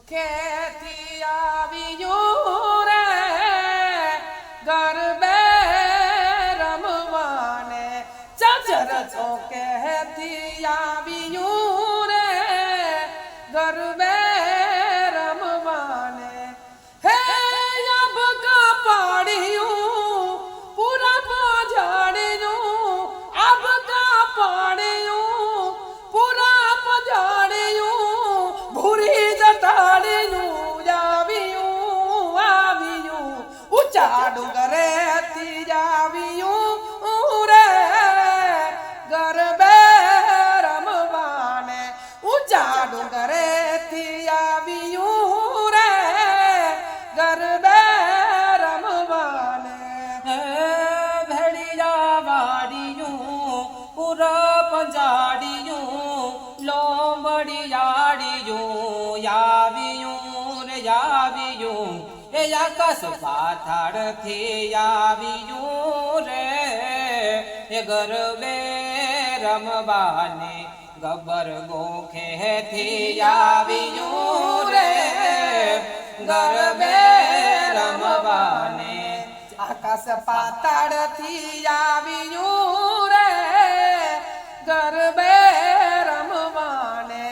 સુખેથી આવ્યું રે ગરબે રમવાને ચાચર ચોકેથી આવ્યું રે ગરબે રમવાને હે અબકા પાડ્યું પૂરા પજાડ્યું અબકા પાડ્યું પૂરા પજાડ્યું ભૂરી જટાડ્યું આવ્યું આવ્યું ઊંચા ડુંગરેથી આવ્યું રે ગરબે રમવાને ઊંચા ડુંગરેથી આવ્યું રે ગરબે રમવાને ભેડિયા વાડિયું પૂરા પંજાડિયું લોંબડિયાડિયું આવ્યું રે આવ્યું એ આકાશ પાતાળથી આવ્યું રે એ ગરબે રમવાને ગબ્બર ગોખેથી આવ્યું રે ગરબે રમવાને આકાશ પાતાળથી આવ્યું રે ગરબે રમવાને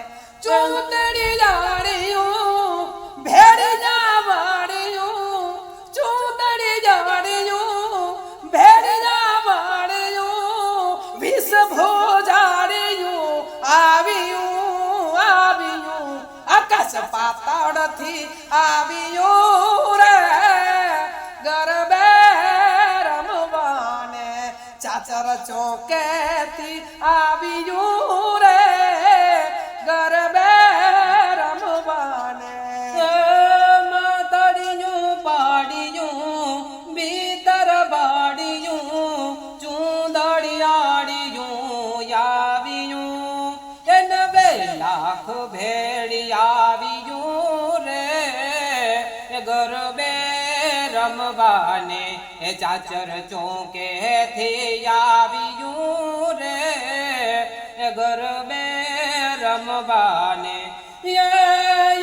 ચૂંટણી જાડ્યું ભેડિયા વાડ્યું ચૂંટણી જાડ્યું ભેડિયા વાડ્યું વિષ ભોજાડ્યું આવ્યું આવ્યું આકાશ પાતાળથી આવ્યું રે ગરબે રમવાને ચાચર ચોકેથી આવ્યું રે ગરબે રમવાને માતડિયું પાડિયું ભીતર બાડિયું ચૂંદડિયાડિયું આવ્યું એને 2 લાખ ભેડી આવ્યું રે ગરબે રમવાને એ ચાચર ચોકેથી આવ્યું રે એ ગરબે રમવાને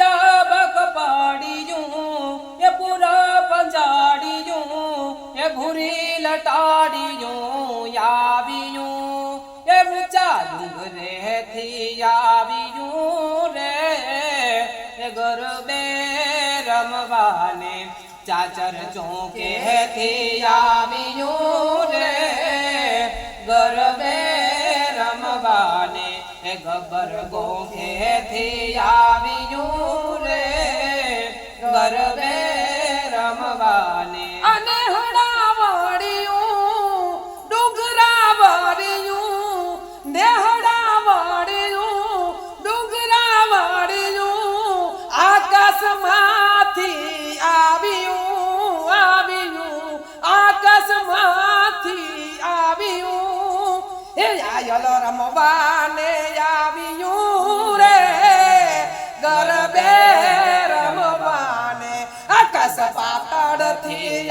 યાબક પાડિયું એ પૂરા પંજાડિયું એ ભૂરી લટાડિયું આવ્યું એ ઊંચા ડુંગરેથી આવ્યું રે એ ગરબે રમવાને ચાચર ચોકેથી આવ્યું રે ગરબે રમવાને એ ગબ્બર ગોખેથી આવ્યું રે ગરબે રમવાને અને હડાવાડ્યું ડુંગરા વાડ્યું નેહડા વાડ્યું ડુંગરા વાડ્યું આકાશમાંથી આવ્યું આવ્યું આકાશમાંથી આવ્યું હે આયલ રમવાને આવ્યું રે ગરબે રમવાને આકાશ પાતાળથી